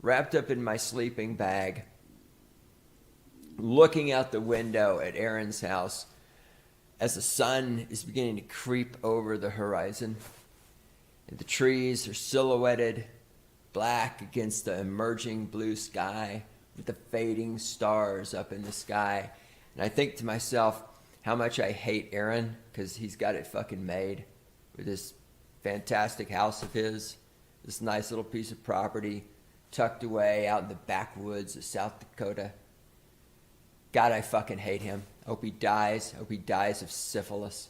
wrapped up in my sleeping bag, looking out the window at Aaron's house as the sun is beginning to creep over the horizon. And the trees are silhouetted black against the emerging blue sky with the fading stars up in the sky. And I think to myself how much I hate Aaron because he's got it fucking made with this fantastic house of his, this nice little piece of property tucked away out in the backwoods of South Dakota. God, I fucking hate him. I hope he dies. I hope he dies of syphilis.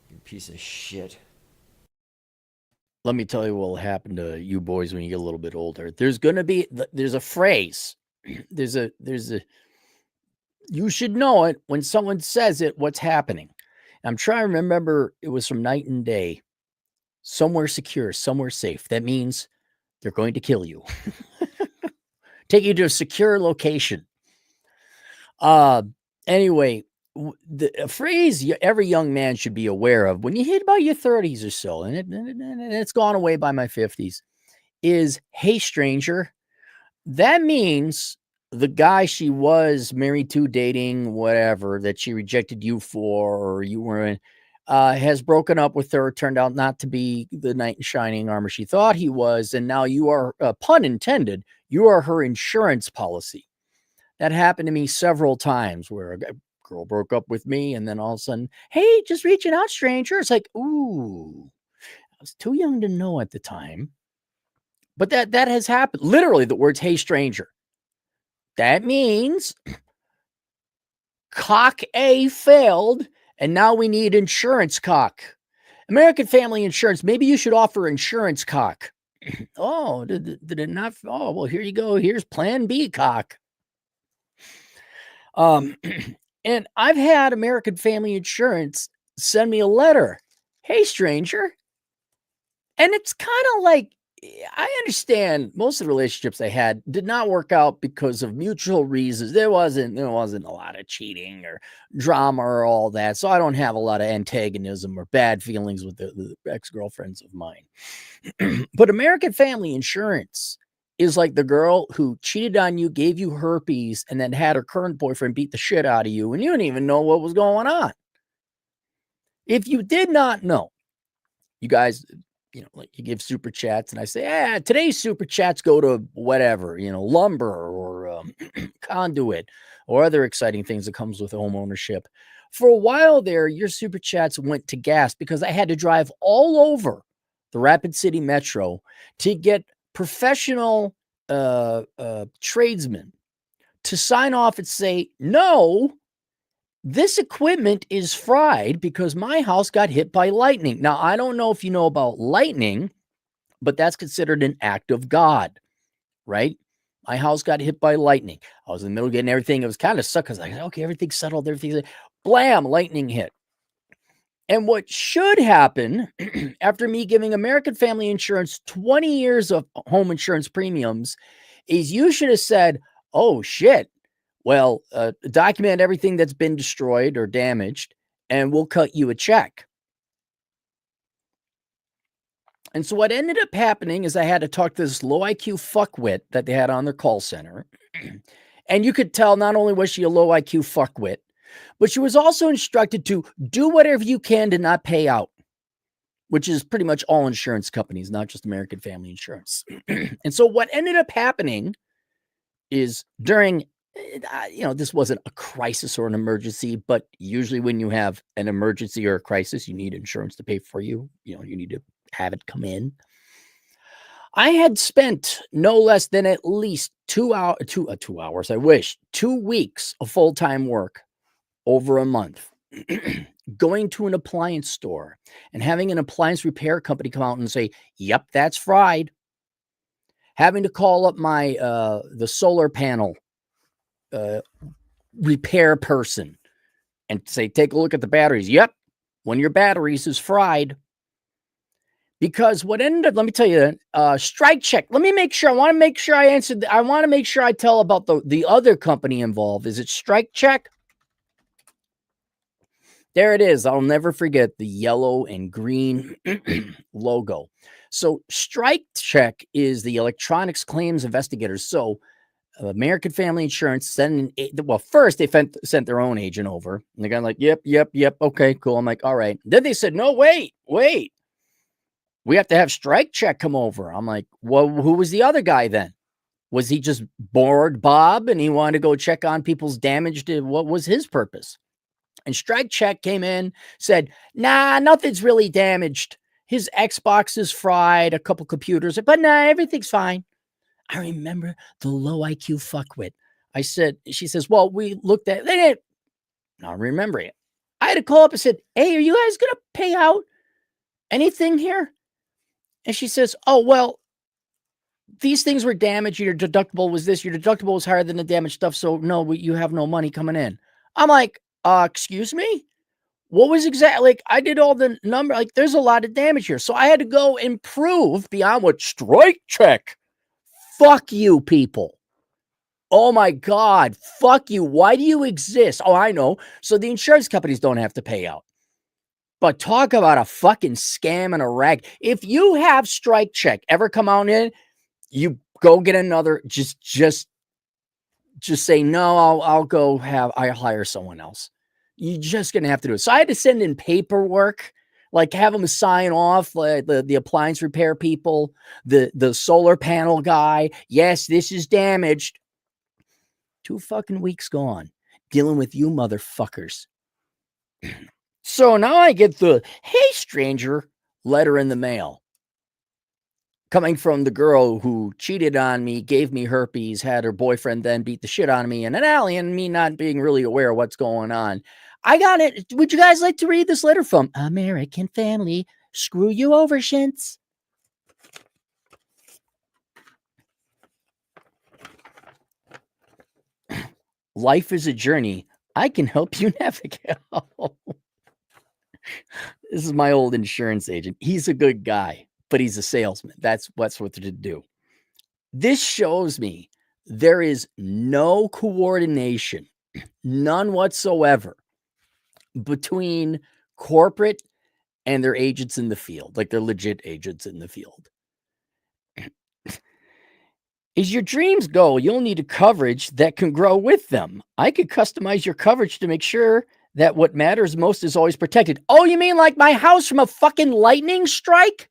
You piece of shit. Let me tell you what will happen to you boys when you get a little bit older. There's a phrase. There's a, you should know it when someone says it, what's happening. I'm trying to remember, it was from Night and Day. Somewhere secure, somewhere safe. That means they're going to kill you. Take you to a secure location. Anyway, a phrase every young man should be aware of when you hit about your 30s or so, and it's gone away by my 50s, is, hey, stranger. That means the guy she was married to, dating, whatever, that she rejected you for, or you were in, has broken up with her, turned out not to be the knight in shining armor she thought he was, and now you are, pun intended, you are her insurance policy. That happened to me several times where a girl broke up with me, and then all of a sudden, hey, just reaching out, stranger. It's like, ooh, I was too young to know at the time. But that has happened. Literally, the words, hey, stranger. That means cock A failed, and now we need insurance cock. American Family Insurance, maybe you should offer insurance cock. Oh, did it not? Oh, well, here you go. Here's plan B cock. And I've had American Family Insurance send me a letter. Hey, stranger. And it's kind of like, I understand most of the relationships I had did not work out because of mutual reasons. There wasn't a lot of cheating or drama or all that. So I don't have a lot of antagonism or bad feelings with the ex-girlfriends of mine. But American Family Insurance is like the girl who cheated on you, gave you herpes, and then had her current boyfriend beat the shit out of you, and you didn't even know what was going on. If you did not know, you guys, like you give super chats, and I say, today's super chats go to whatever, lumber or conduit or other exciting things that comes with home ownership. For a while there, your super chats went to gas because I had to drive all over the Rapid City Metro to get professional tradesmen to sign off and say, no, this equipment is fried because my house got hit by lightning. Now, I don't know if you know about lightning, but that's considered an act of God, right? My house got hit by lightning. I was in the middle of getting everything. It was kind of suck because I was like, okay, everything's settled. Everything's blam, lightning hit. And what should happen after me giving American Family Insurance 20 years of home insurance premiums is you should have said, oh, shit. Well, document everything that's been destroyed or damaged, and we'll cut you a check. And so what ended up happening is I had to talk to this low IQ fuckwit that they had on their call center. And you could tell not only was she a low IQ fuckwit, but she was also instructed to do whatever you can to not pay out, which is pretty much all insurance companies, not just American Family Insurance. And so what ended up happening is during, this wasn't a crisis or an emergency, but usually when you have an emergency or a crisis, you need insurance to pay for you. You need to have it come in. I had spent no less than at least 2 hours, I wish, 2 weeks of full-time work over a month, going to an appliance store and having an appliance repair company come out and say, yep, that's fried. Having to call up my, the solar panel repair person and say, take a look at the batteries. Yep, one of your batteries is fried. Because what ended up, let me tell you, strike check. Let me make sure. I want to make sure I answered. I want to make sure I tell about the other company involved. Is it Strike Check? There it is. I'll never forget the yellow and green logo. So Strike Check is the electronics claims investigators. So American Family Insurance first they sent their own agent over, and the guy like, yep, okay, cool. I'm like, all right. Then they said, no, wait, we have to have Strike Check come over. I'm like, well, who was the other guy then? Was he just bored, Bob, and he wanted to go check on people's damage? What was his purpose? And Strike Check came in, said, nah, nothing's really damaged. His Xbox is fried, a couple computers, but nah, everything's fine. I remember the low IQ fuckwit. She says, well, we looked at it. I remember it. I had to call up and said, hey, are you guys going to pay out anything here? And she says, oh, well, these things were damaged. Your deductible was this. Your deductible was higher than the damaged stuff. So no, you have no money coming in. I'm like, excuse me? What was exactly, like, I did all the number, like, there's a lot of damage here. So I had to go and prove beyond what Strike Check. Fuck you, people. Oh my God. Fuck you. Why do you exist? Oh, I know. So the insurance companies don't have to pay out. But talk about a fucking scam and a rag. If you have Strike Check ever come out in, you go get another, just say, no, I'll hire someone else. You're just going to have to do it. So I had to send in paperwork, like have them sign off, like the appliance repair people, the solar panel guy. Yes, this is damaged. 2 fucking weeks gone dealing with you motherfuckers. So now I get the, hey, stranger, letter in the mail. Coming from the girl who cheated on me, gave me herpes, had her boyfriend then beat the shit out of me in an alley, and me not being really aware of what's going on. I got it. Would you guys like to read this letter from American Family? Screw you over, Shintz. Life is a journey. I can help you navigate. This is my old insurance agent. He's a good guy, but he's a salesman. That's what to do. This shows me there is no coordination, none whatsoever, between corporate and their agents in the field, like they're legit agents in the field. As your dreams go, you'll need a coverage that can grow with them. I could customize your coverage to make sure that what matters most is always protected. Oh, you mean like my house from a fucking lightning strike?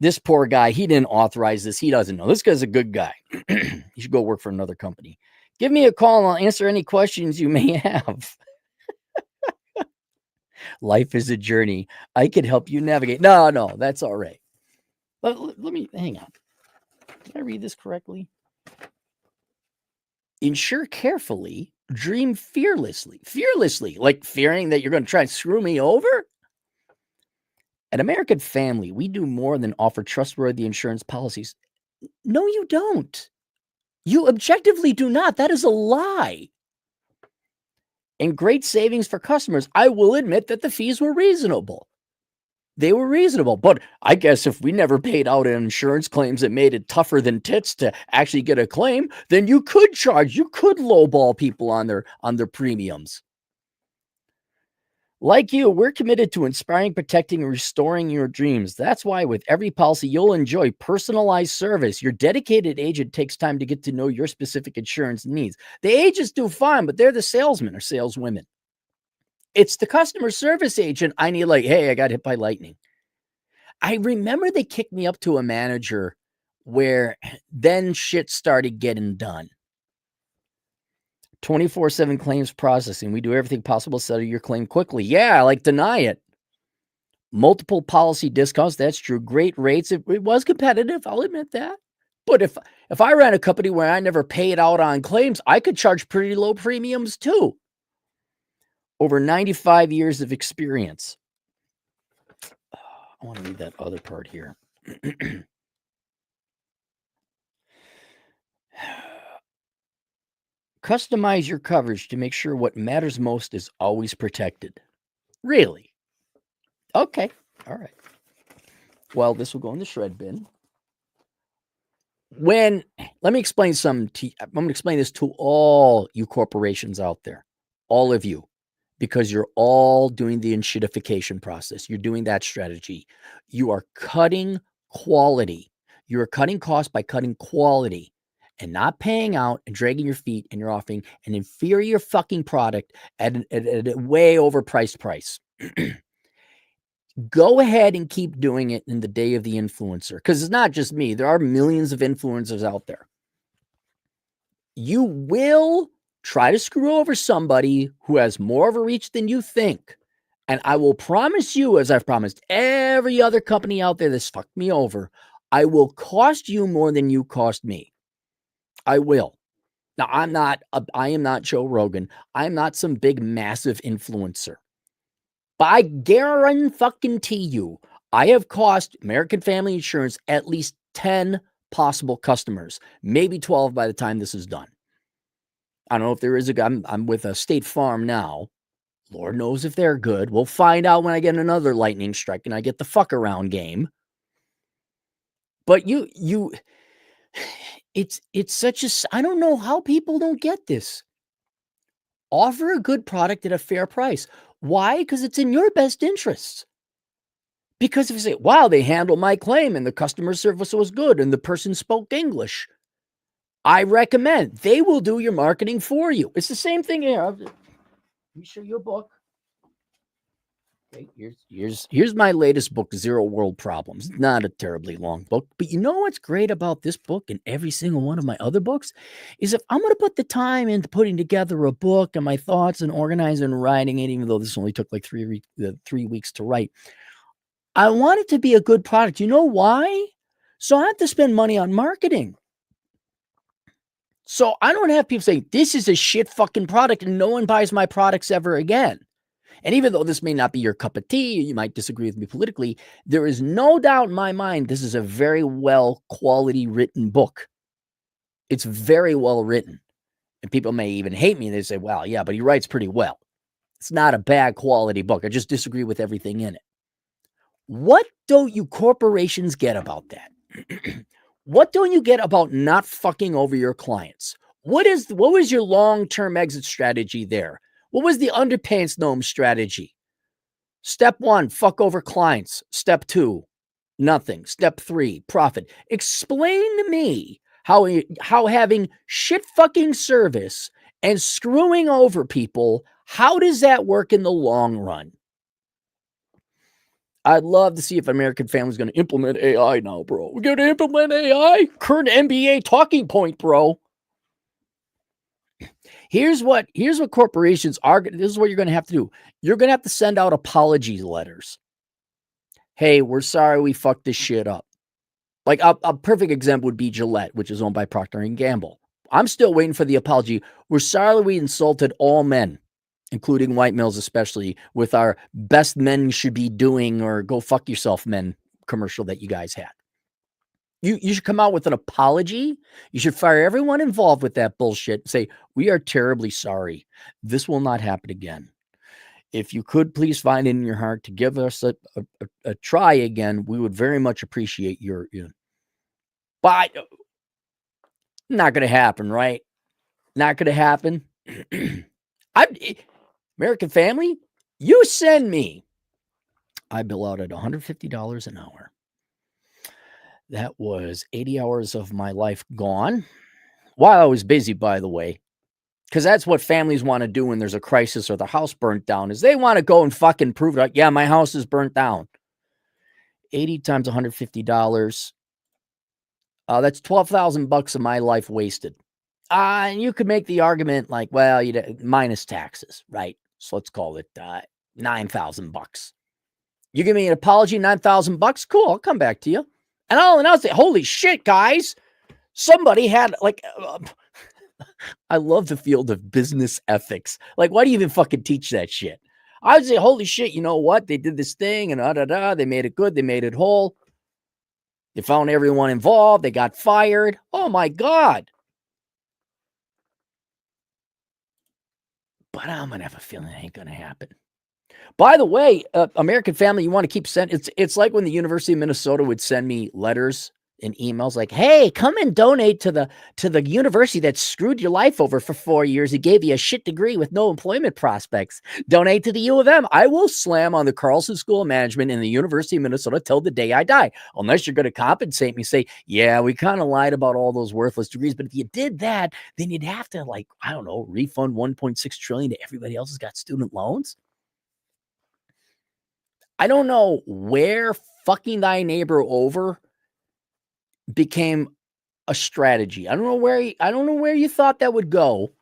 This poor guy, he didn't authorize this. He doesn't know. This guy's a good guy. He should go work for another company. Give me a call and I'll answer any questions you may have. Life is a journey. I can help you navigate. No, that's all right. Let me, hang on. Did I read this correctly? Insure carefully, dream fearlessly. Fearlessly, like fearing that you're going to try and screw me over? At American Family, we do more than offer trustworthy insurance policies. No, you don't. You objectively do not. That is a lie. And great savings for customers. I will admit that the fees were reasonable. They were reasonable, but I guess if we never paid out insurance claims that made it tougher than tits to actually get a claim, then you could lowball people on their premiums. Like you, we're committed to inspiring, protecting, and restoring your dreams. That's why with every policy, you'll enjoy personalized service. Your dedicated agent takes time to get to know your specific insurance needs. The agents do fine, but they're the salesmen or saleswomen. It's the customer service agent I need, like, hey, I got hit by lightning. I remember they kicked me up to a manager where then shit started getting done. 24/7 claims processing. We do everything possible to settle your claim quickly. Yeah, like deny it. Multiple policy discounts. That's true. Great rates. It was competitive. I'll admit that. But if I ran a company where I never paid out on claims, I could charge pretty low premiums too. Over 95 years of experience. I want to read that other part here. Customize your coverage to make sure what matters most is always protected. Really? Okay. All right. Well, this will go in the shred bin. Let me explain something to you. I'm going to explain this to all you corporations out there. All of you. because you're all doing the enshitification process. You're doing that strategy. You are cutting quality. You are cutting costs by cutting quality and not paying out and dragging your feet, and you're offering an inferior fucking product at a way overpriced price. Go ahead and keep doing it in the day of the influencer, because it's not just me. There are millions of influencers out there. You will try to screw over somebody who has more of a reach than you think. And I will promise you, as I've promised every other company out there that's fucked me over, I will cost you more than you cost me. I will. Now, I am not Joe Rogan. I'm not some big, massive influencer. But I guarantee you, I have cost American Family Insurance at least 10 possible customers, maybe 12 by the time this is done. I don't know if there is I'm with a State Farm now. Lord knows if they're good. We'll find out when I get another lightning strike and I get the fuck around game. But it's such a, I don't know how people don't get this. Offer a good product at a fair price. Why? Because it's in your best interests. Because if you say, wow, they handled my claim and the customer service was good and the person spoke English, I recommend they will do your marketing for you. It's the same thing here. Let me show you a book. Okay, here's my latest book, Zero World Problems. Not a terribly long book, but you know what's great about this book and every single one of my other books is if I'm going to put the time into putting together a book and my thoughts and organizing and writing it, even though this only took like 3 weeks to write, I want it to be a good product. You know why? So I have to spend money on marketing. So I don't have people saying, this is a shit fucking product and no one buys my products ever again. And even though this may not be your cup of tea, you might disagree with me politically, there is no doubt in my mind this is a very well quality written book. It's very well written. And people may even hate me. They say, well, yeah, but he writes pretty well. It's not a bad quality book. I just disagree with everything in it. What don't you corporations get about that? What don't you get about not fucking over your clients? What was your long-term exit strategy there? What was the underpants gnome strategy? Step 1, fuck over clients. Step 2, nothing. Step 3, profit. Explain to me how having shit fucking service and screwing over people, how does that work in the long run? I'd love to see if American Family's going to implement AI now, bro. We're going to implement AI? Current NBA talking point, bro. Here's what corporations are. This is what you're going to have to do. You're going to have to send out apology letters. Hey, we're sorry we fucked this shit up. Like a perfect example would be Gillette, which is owned by Procter & Gamble. I'm still waiting for the apology. We're sorry we insulted all men, including white males especially, with our best men should be doing or go fuck yourself men commercial that you guys had. You should come out with an apology. You should fire everyone involved with that bullshit. Say, we are terribly sorry. This will not happen again. If you could please find it in your heart to give us a try again, we would very much appreciate your. But not going to happen, right? Not going to happen. American Family, you send me. I bill out at $150 an hour. That was 80 hours of my life gone while I was busy, by the way, because that's what families want to do when there's a crisis or the house burnt down is they want to go and fucking prove it. Yeah, my house is burnt down. 80 times $150. That's $12,000 of my life wasted. And you could make the argument like, well, minus taxes, right? So let's call it $9,000. You give me an apology, $9,000. Cool, I'll come back to you. And I'll announce it. Holy shit, guys. Somebody had I love the field of business ethics. Like, why do you even fucking teach that shit? I would say, holy shit, you know what? They did this thing and they made it good. They made it whole. They found everyone involved. They got fired. Oh my God. But I'm going to have a feeling it ain't going to happen. By the way, American Family, you want to keep sending. It's like when the University of Minnesota would send me letters in emails like, hey, come and donate to the university that screwed your life over for 4 years. It gave you a shit degree with no employment prospects. Donate to the U of M. I will slam on the Carlson School of Management in the University of Minnesota till the day I die. Unless you're going to compensate me, say, yeah, we kind of lied about all those worthless degrees. But if you did that, then you'd have to, like, I don't know, refund $1.6 trillion to everybody else who's got student loans. I don't know where fucking thy neighbor over became a strategy. I don't know where you thought that would go.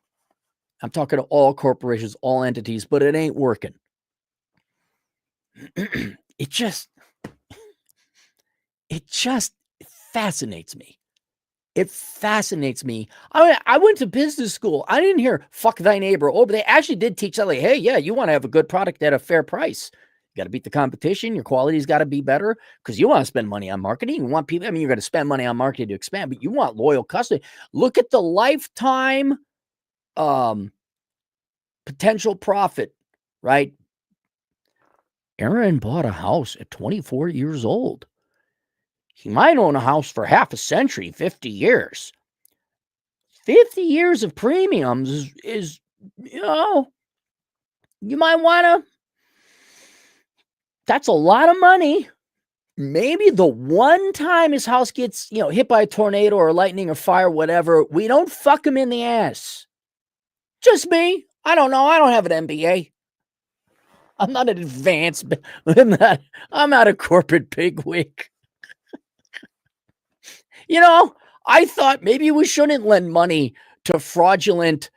I'm talking to all corporations, all entities, but it ain't working. It just fascinates me. It fascinates me. I went to business school. I didn't hear fuck thy neighbor. Oh, but they actually did teach that, like, hey, yeah, you want to have a good product at a fair price. You got to beat the competition. Your quality's got to be better because you want to spend money on marketing. You want people, I mean, you're going to spend money on marketing to expand, but you want loyal customers. Look at the lifetime potential profit, right? Aaron bought a house at 24 years old. He might own a house for half a century, 50 years. 50 years of premiums is you might want to, that's a lot of money. Maybe the one time his house gets, hit by a tornado or lightning or fire, whatever, we don't fuck him in the ass. Just me. I don't know. I don't have an MBA. I'm not an advanced, I'm not a corporate bigwig. I thought maybe we shouldn't lend money to fraudulent,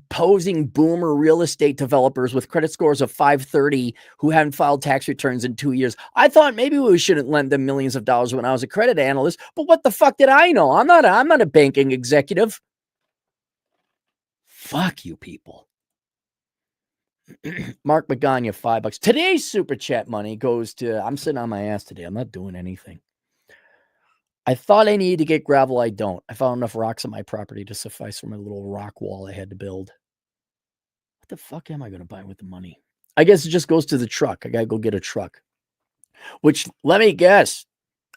posing boomer real estate developers with credit scores of 530 who haven't filed tax returns in 2 years. I thought maybe we shouldn't lend them millions of dollars when I was a credit analyst, but what the fuck did I know? I'm not a banking executive. Fuck you people. Mark Magana, $5. Today's super chat money goes to, I'm sitting on my ass today. I'm not doing anything. I thought I needed to get gravel. I don't. I found enough rocks on my property to suffice for my little rock wall I had to build. What the fuck am I going to buy with the money? I guess it just goes to the truck. I got to go get a truck. Which, let me guess,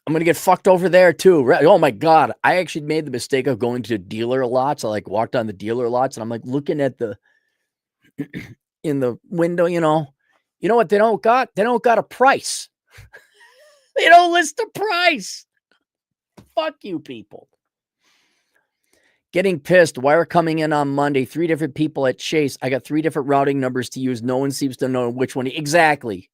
I'm going to get fucked over there too. Oh my God. I actually made the mistake of going to dealer lots. I walked on the dealer lots and I'm looking at the, in the window, you know what they don't got? They don't got a price. They don't list a price. Fuck you people. Getting pissed. Wire coming in on Monday. 3 different people at Chase. I got 3 different routing numbers to use. No one seems to know which one. Exactly.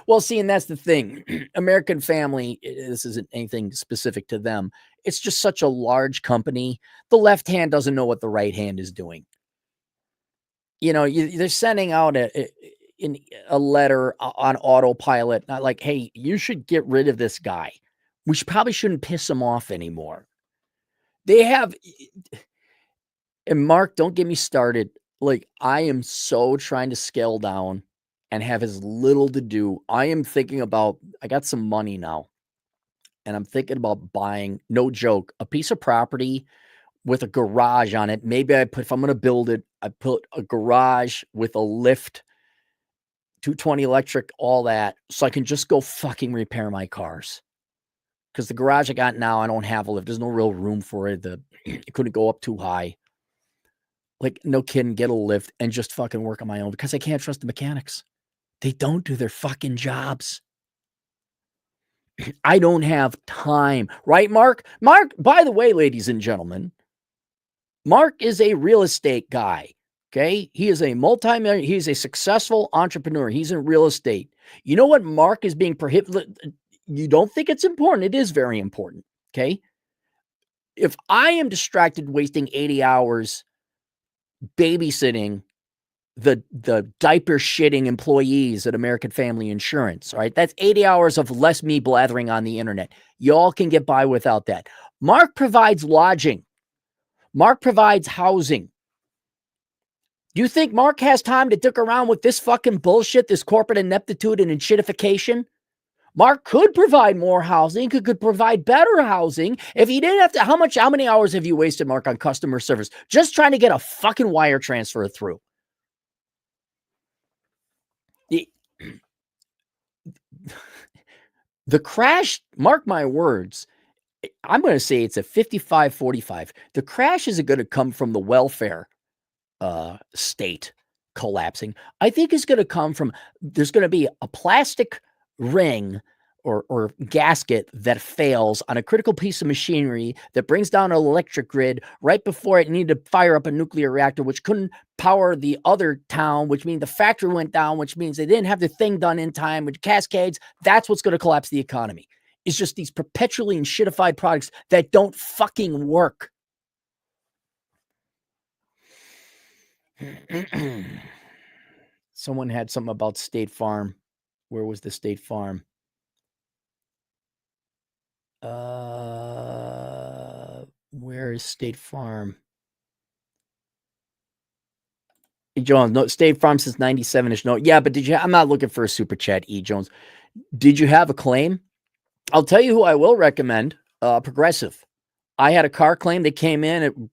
Well, see, and that's the thing. American Family, this isn't anything specific to them. It's just such a large company. The left hand doesn't know what the right hand is doing. They're sending out a letter on autopilot, not like, hey, you should get rid of this guy. We probably shouldn't piss him off anymore. They have, and Mark, don't get me started. I am so trying to scale down and have as little to do. I am thinking about, I got some money now, and I'm thinking about buying, no joke, a piece of property with a garage on it. Maybe if I'm going to build it, I put a garage with a lift, 220 electric, all that, so I can just go fucking repair my cars. Because the garage I got now, I don't have a lift. There's no real room for it. It couldn't go up too high. No kidding, get a lift and just fucking work on my own because I can't trust the mechanics. They don't do their fucking jobs. I don't have time. Right, Mark? Mark, by the way, ladies and gentlemen, Mark is a real estate guy. Okay? He is a multi-millionaire. He's a successful entrepreneur. He's in real estate. You know what Mark is being prohibited? You don't think it's important. It is very important. Okay? If I am distracted wasting 80 hours babysitting the diaper shitting employees at American Family Insurance, all right? That's 80 hours of less me blathering on the internet. Y'all can get by without that. Mark provides lodging. Mark provides housing. Do you think Mark has time to dick around with this fucking bullshit, this corporate ineptitude and enshitification? Mark could provide more housing, could provide better housing if he didn't have to. How many hours have you wasted, Mark, on customer service just trying to get a fucking wire transfer through? The crash, mark my words, I'm going to say it's a 55-45. The crash isn't going to come from the welfare state collapsing. I think it's going to come from, there's going to be a plastic ring or gasket that fails on a critical piece of machinery that brings down an electric grid right before it needed to fire up a nuclear reactor, which couldn't power the other town, which means the factory went down, which means they didn't have the thing done in time, which cascades. That's what's going to collapse the economy. It's just these perpetually enshitified products that don't fucking work. Someone had something about State Farm. Where was the State Farm? Where is State Farm? E. Jones, no, State Farm since 97-ish. No, yeah, but I'm not looking for a super chat, E. Jones. Did you have a claim? I'll tell you who I will recommend, Progressive. I had a car claim. They came in.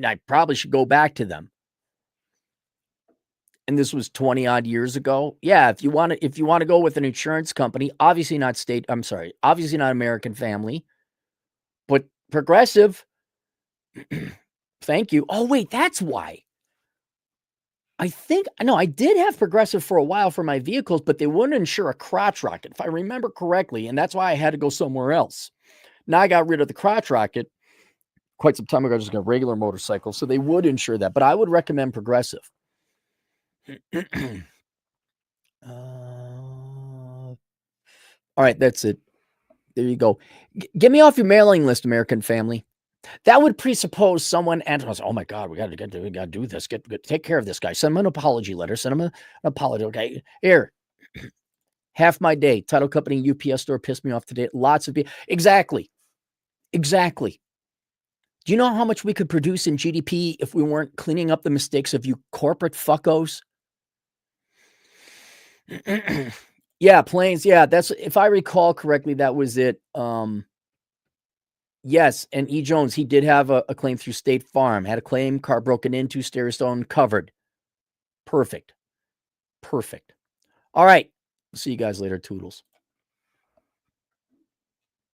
I probably should go back to them. And this was 20 odd years ago. Yeah, if you want to go with an insurance company, obviously not American Family, but Progressive. Thank you. Oh, wait, that's why. I did have Progressive for a while for my vehicles, but they wouldn't insure a crotch rocket, if I remember correctly. And that's why I had to go somewhere else. Now I got rid of the crotch rocket quite some time ago. I just got a regular motorcycle. So they would insure that, but I would recommend Progressive. All right, that's it. There you go. Get me off your mailing list, American Family. That would presuppose someone enters. Oh my God, we got to do this. Take care of this guy. Send him an apology letter. Send him an apology. Okay, here. Half my day. Title company, UPS store pissed me off today. Lots of people. Exactly. Do you know how much we could produce in GDP if we weren't cleaning up the mistakes of you corporate fuckos? Yeah, planes. Yeah, that's, if I recall correctly, that was it. Yes, and E. Jones, he did have a claim through State Farm. Had a claim, car broken into, stereo stone covered. Perfect. All right. See you guys later, Toodles.